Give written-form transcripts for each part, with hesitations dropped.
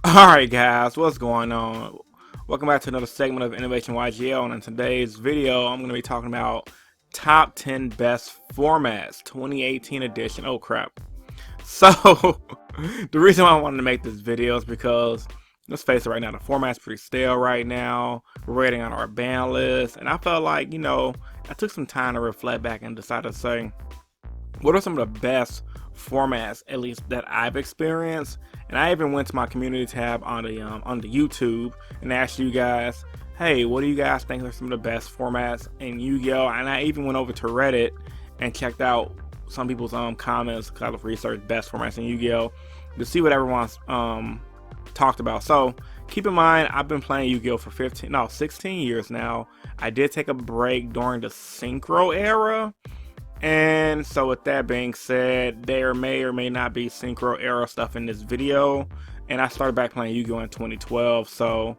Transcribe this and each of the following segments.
Alright guys, what's going on? Welcome back to another segment of Innovation Yugioh, and in today's video I'm going to be talking about top 10 best formats 2018 edition. Oh crap. So the reason why I wanted to make this video is because, let's face it, right now the format's pretty stale right now. We're waiting on our ban list, and I felt like, I took some time to reflect back and decided to say, what are some of the best formats, at least that I've experienced? And I even went to my community tab on the YouTube and asked you guys, hey, what do you guys think are some of the best formats in Yu-Gi-Oh? And I even went over to Reddit and checked out some people's comments, kind of research best formats in Yu-Gi-Oh to see what everyone's talked about. So keep in mind, I've been playing Yu-Gi-Oh for 16 years now. I did take a break during the Synchro era. And so with that being said, there may or may not be Synchro era stuff in this video. And I started back playing Yu-Gi-Oh in 2012. So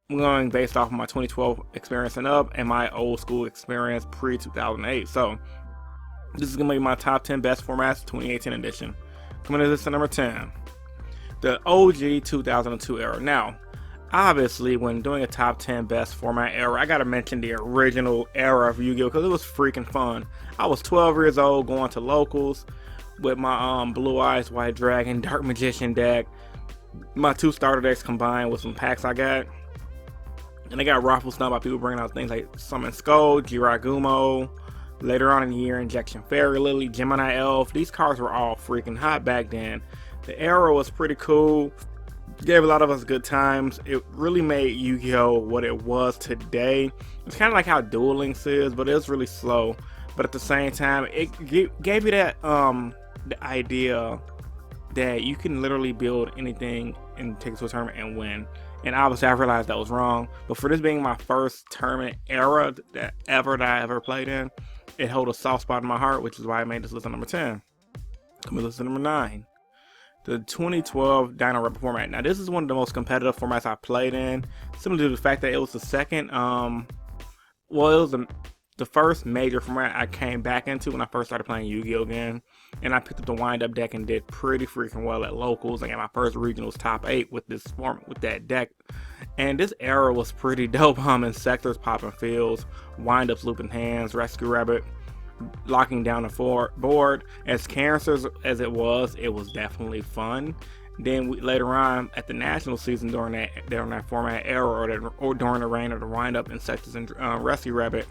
I'm going based off of my 2012 experience and up, and my old school experience pre-2008. So this is going to be my top 10 best formats 2018 edition. Coming to this to number 10. The OG 2002 era. Now, obviously, when doing a top 10 best format era, I gotta mention the original era of Yu-Gi-Oh! Because it was freaking fun. I was 12 years old going to locals with my Blue Eyes White Dragon Dark Magician deck, my 2 starter decks combined with some packs I got. And I got raffle stunned by people bringing out things like Summon Skull, Jiragumo, later on in the year, Injection Fairy Lily, Gemini Elf. These cards were all freaking hot back then. The era was pretty cool. Gave a lot of us good times. It really made Yu-Gi-Oh what it was today. It's kind of like how Duel Links is, but it's really slow. But at the same time, it gave you that the idea that you can literally build anything and take it to a tournament and win. And obviously I realized that was wrong. But for this being my first tournament era that I ever played in, it held a soft spot in my heart, which is why I made this list at number 10. Coming to list at number 9. The 2012 Dino Rebel format. Now this is one of the most competitive formats I played in, simply due to the fact that it was the second, it was the first major format I came back into when I first started playing Yu-Gi-Oh again. And I picked up the wind-up deck and did pretty freaking well at locals. I got my first regionals top 8 with this format, with that deck. And this era was pretty dope. In sectors, popping fields, wind-ups, looping hands, rescue rabbit, locking down the board. As cancers as it was definitely fun. Then later on at the national season during that format era, or during the reign of the wind-up insectors and rescue rabbit,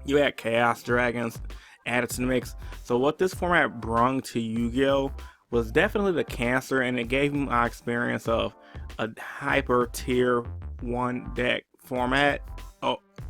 you had chaos dragons added to the mix. So what this format brung to Yu-Gi-Oh was definitely the cancer, and it gave me my experience of a hyper tier 1 deck format,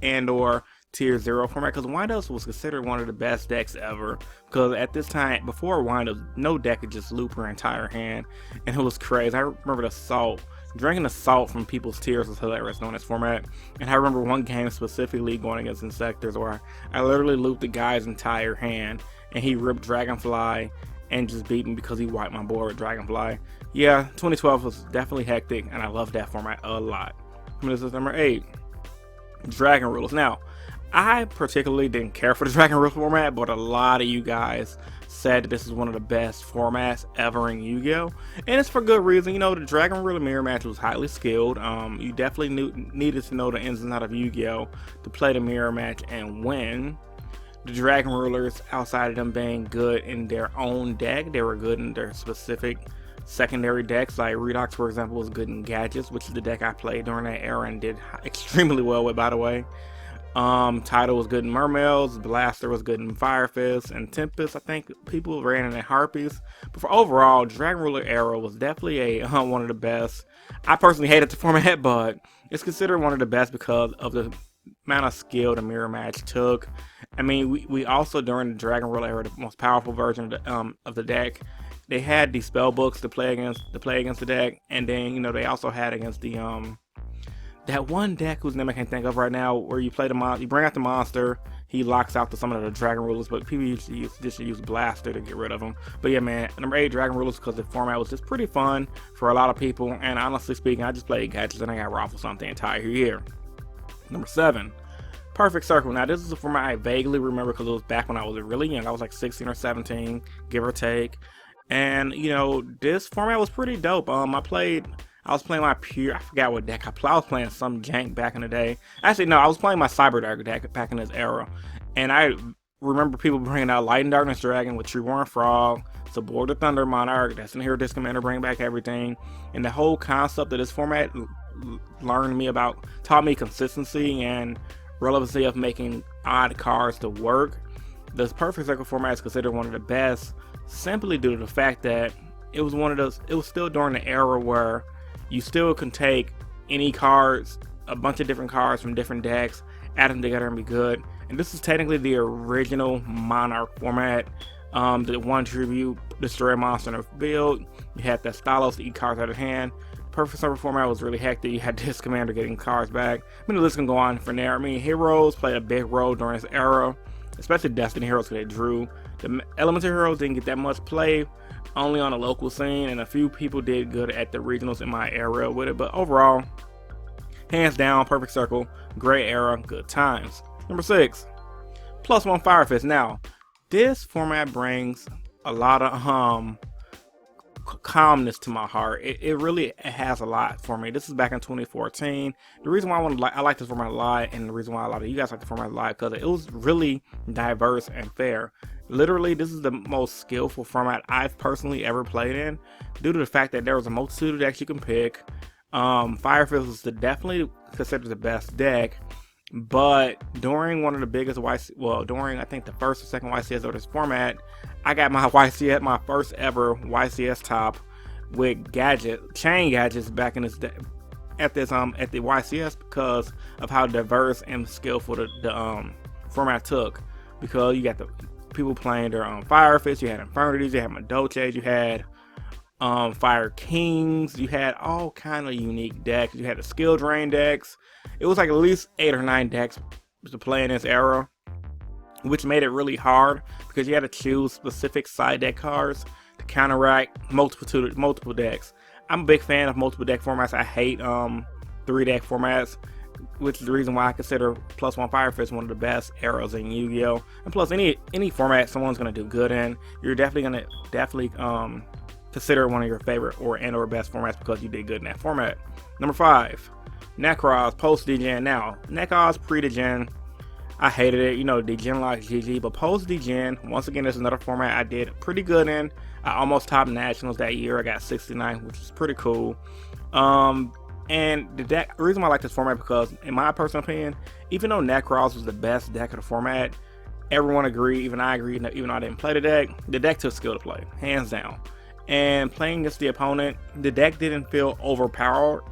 and or tier 0 format, because Windups was considered one of the best decks ever. Because at this time, before Windups, no deck could just loop her entire hand, and it was crazy. I remember the salt. Drinking the salt from people's tears was hilarious on this format. And I remember one game specifically going against Insectors where I literally looped the guy's entire hand, and he ripped Dragonfly and just beat me because he wiped my board with Dragonfly. Yeah, 2012 was definitely hectic, and I love that format a lot. This is number 8. Dragon Rulers. Now, I particularly didn't care for the Dragon Rule format, but a lot of you guys said that this is one of the best formats ever in Yu-Gi-Oh! And it's for good reason. The Dragon Ruler mirror match was highly skilled. You definitely needed to know the ins and outs of Yu-Gi-Oh! To play the mirror match and win. The Dragon Rulers, outside of them being good in their own deck, they were good in their specific secondary decks. Like Redox, for example, was good in Gadgets, which is the deck I played during that era and did extremely well with, by the way. Tidal was good in Mermails, Blaster was good in Firefist, and Tempest, I think people ran in Harpies. But for overall, Dragon Ruler era was definitely one of the best. I personally hated the format, but it's considered one of the best because of the amount of skill the mirror match took. I mean, we also, during the Dragon Ruler era, the most powerful version of the deck, they had these spell books to play against the deck, and then they also had against the that one deck whose name I can't think of right now, where you play you bring out the monster, he locks out to some of the Dragon Rulers, but people usually use Blaster to get rid of them. But yeah, man, number 8, Dragon Rulers, because the format was just pretty fun for a lot of people, and honestly speaking, I just played Gadgets and I got raffles on the entire year. Number 7, Perfect Circle. Now this is a format I vaguely remember because it was back when I was really young. I was like 16 or 17, give or take. And this format was pretty dope. I played I was playing my pure, I forgot what deck I played. I was playing some jank back in the day. Actually, no, I was playing my Cyber Dark deck back in this era. And I remember people bringing out Light and Darkness Dragon with Treeborn Frog, Support the Thunder Monarch, Destiny Hero Disc Commander, bring back everything. And the whole concept of this format taught me consistency and relevancy of making odd cards to work. The Perfect Circle format is considered one of the best simply due to the fact that it was still during the era where you still can take any cards, a bunch of different cards from different decks, add them together and be good. And this is technically the original Monarch format. The one tribute, destroy a monster in a field. You had that Stylos to eat cards out of hand. Perfect Circle format was really hectic. You had Disc Commander getting cards back. I mean, the list can go on from there. I mean, Heroes played a big role during this era, especially Destiny Heroes because they drew. The Elemental Heroes didn't get that much play, only on the local scene, and a few people did good at the regionals in my area with it. But overall, hands down, Perfect Circle, great era, good times. Number 6, +1 Firefist. Now, this format brings a lot of calmness to my heart. It really has a lot for me. This is back in 2014. The reason why I like this format a lot, and the reason why a lot of you guys like the format a lot, because it was really diverse and fair. Literally, this is the most skillful format I've personally ever played in, due to the fact that there was a multitude of decks you can pick. Firefist was definitely considered the best deck, but during one of the biggest during I think the first or second YCS of this format, I got my first ever YCS top with chain gadgets back in this at the YCS because of how diverse and skillful the format took. Because you got the people playing their Firefist, you had Infernities, you had Madoches, you had Fire Kings, you had all kind of unique decks. You had the skill drain decks. It was like at least 8 or 9 decks to play in this era, which made it really hard because you had to choose specific side deck cards to counteract multiple decks. I'm a big fan of multiple deck formats. I hate 3 deck formats, which is the reason why I consider +1 Firefist one of the best eras in Yu-Gi-Oh! And plus, any format someone's gonna do good in, you're definitely consider one of your favorite or best formats because you did good in that format. Number 5, Nekroz post Dijinn. Now, Nekroz pre Dijinn, I hated it. You know, Dijinn like GG, but post Dijinn, once again, this is another format I did pretty good in. I almost topped nationals that year. I got 69, which is pretty cool. And the reason why I like this format because, in my personal opinion, even though Nekroz was the best deck of the format, everyone agreed, even I agreed, even though I didn't play the deck took skill to play, hands down. And playing against the opponent, the deck didn't feel overpowered.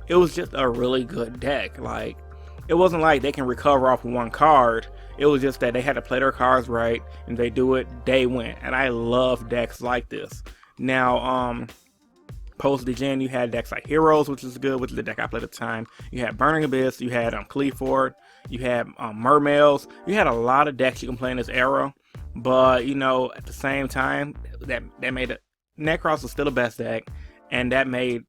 It was just a really good deck. Like, it wasn't like they can recover off one card. It was just that they had to play their cards right, and they do it, they win. And I love decks like this. Now, post Dijinn, you had decks like Heroes, which is good, which is the deck I played at the time. You had Burning Abyss, you had Cleaford, you had Mermails. You had a lot of decks you can play in this era. But, you know, at the same time, that made it, Nekroz was still the best deck, and that made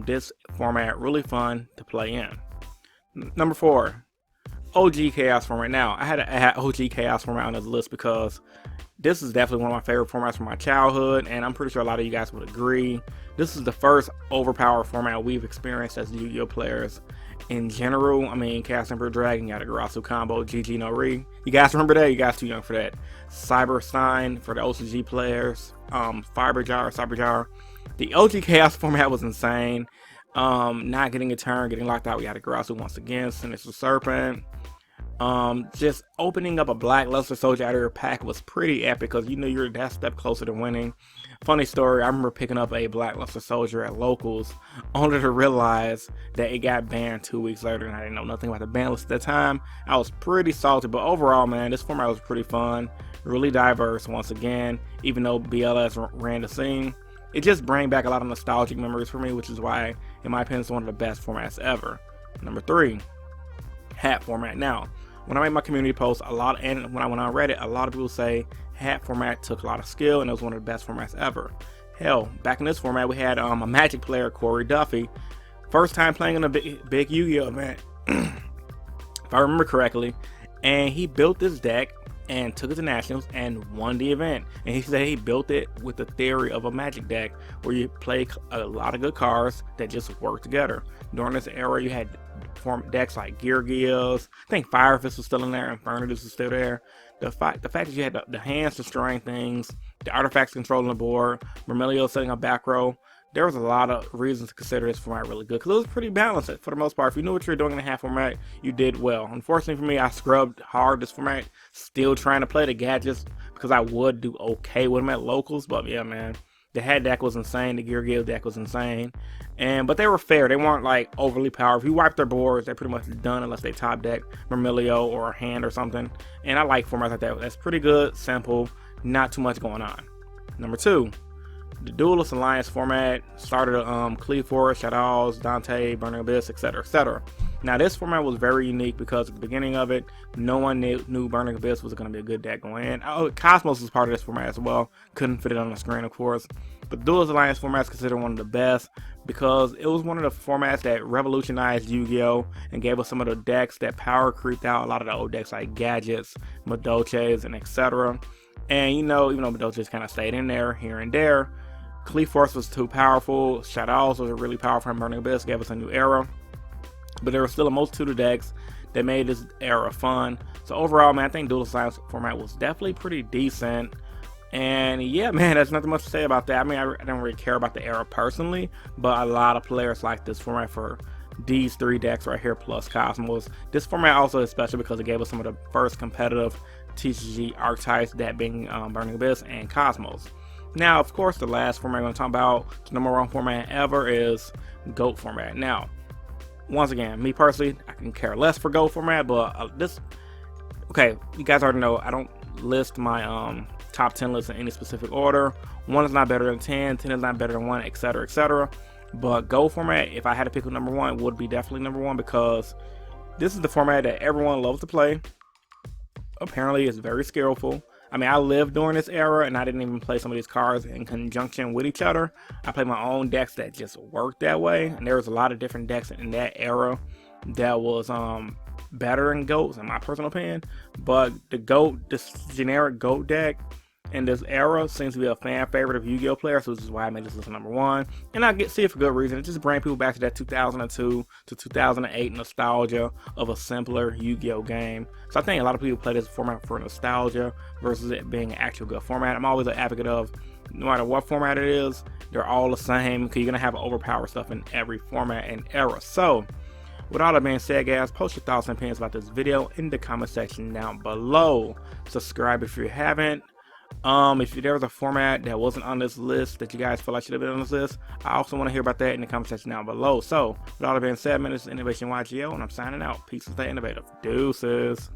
this format really fun to play in. Number 4, OG Chaos format. Now, I had to add OG Chaos format on this list because this is definitely one of my favorite formats from my childhood, and I'm pretty sure a lot of you guys would agree. This is the first overpowered format we've experienced as Yu-Gi-Oh players in general. I mean, Chaos Emperor Dragon, you got a Garasu combo, GG no Re. You guys remember that? You guys too young for that. Cyber Sign for the OCG players. Cyberjar. The OG Chaos format was insane. Not getting a turn, getting locked out. We had a Garasu once again, Sinister Serpent. Just opening up a Black Luster Soldier out of your pack was pretty epic because you knew you were that step closer to winning. Funny story, I remember picking up a Black Luster Soldier at locals only to realize that it got banned 2 weeks later, and I didn't know nothing about the ban list at the time. I was pretty salty, but overall, man, this format was pretty fun, really diverse once again. Even though BLS ran the scene, it just brought back a lot of nostalgic memories for me, which is why, in my opinion, it's one of the best formats ever. Number 3, H.AT format. Now, when I made my community post, when I went on Reddit, a lot of people say H.AT format took a lot of skill and it was one of the best formats ever. Hell, back in this format, we had a Magic player, Corey Duffy, first time playing in a big Yu-Gi-Oh event, if I remember correctly, and he built this deck and took it to nationals and won the event. And he said he built it with the theory of a Magic deck where you play a lot of good cards that just work together. During this era, you had decks like Yugioh, I think Firefist was still in there, and Infernus was still there. The fact that you had the hands destroying things, the artifacts controlling the board, Vermilio setting up back row, there was a lot of reasons to consider this format really good because it was pretty balanced for the most part. If you knew what you were doing in the half format, you did well. Unfortunately for me, I scrubbed hard this format, still trying to play the gadgets because I would do okay with them at locals. But yeah, man, the H.AT deck was insane. The Yugioh deck was insane, but they were fair. They weren't like overly powerful. If you wipe their boards, they're pretty much done unless they top deck Vermilio or a hand or something. And I like formats like that. That's pretty good, simple, not too much going on. Number 2. The Duelist Alliance format started Cleaver, Shadows, Dante, Burning Abyss, etc., etc. Now this format was very unique because at the beginning of it, no one knew Burning Abyss was going to be a good deck going in. Oh, Cosmos was part of this format as well. Couldn't fit it on the screen, of course. But the Duelist Alliance format is considered one of the best because it was one of the formats that revolutionized Yu-Gi-Oh! And gave us some of the decks that power creeped out a lot of the old decks like Gadgets, Madoches, and etc. And even though Madoches kind of stayed in there here and there, Cleaver was too powerful. Shadows was really powerful, and Burning Abyss gave us a new era. But there was still a multitude of decks that made this era fun. So overall, man, I think Duelist Alliance format was definitely pretty decent. And yeah, man, there's nothing much to say about that. I mean, I don't really care about the era personally, but a lot of players like this format for these 3 decks right here plus Cosmos. This format also is special because it gave us some of the first competitive TCG archetypes, that being Burning Abyss and Cosmos. Now, of course, the last format I'm going to talk about, the #1 format ever, is GOAT format. Now, once again, me personally, I can care less for GOAT format, but okay, you guys already know I don't list my top 10 lists in any specific order. 1 is not better than 10, 10 is not better than 1, etc., etc. But GOAT format, if I had to pick a #1, it would be definitely #1 because this is the format that everyone loves to play. Apparently, it's very skillful. I mean, I lived during this era, and I didn't even play some of these cards in conjunction with each other. I played my own decks that just worked that way, and there was a lot of different decks in that era that was better than GOATs, in my personal opinion. But the GOAT, this generic GOAT deck in this era, seems to be a fan favorite of Yu-Gi-Oh players, which is why I made this list #1. And I see it for good reason. It just brings people back to that 2002 to 2008 nostalgia of a simpler Yu-Gi-Oh game. So I think a lot of people play this format for nostalgia versus it being an actual good format. I'm always an advocate of, no matter what format it is, they're all the same because you're going to have overpowered stuff in every format and era. So with all that being said, guys, post your thoughts and opinions about this video in the comment section down below. Subscribe if you haven't. If there was a format that wasn't on this list that you guys feel like should have been on this list, I also want to hear about that in the comment section down below. So with all that being said, man, this is Innovation YGL, and I'm signing out. Peace and stay innovative. Deuces.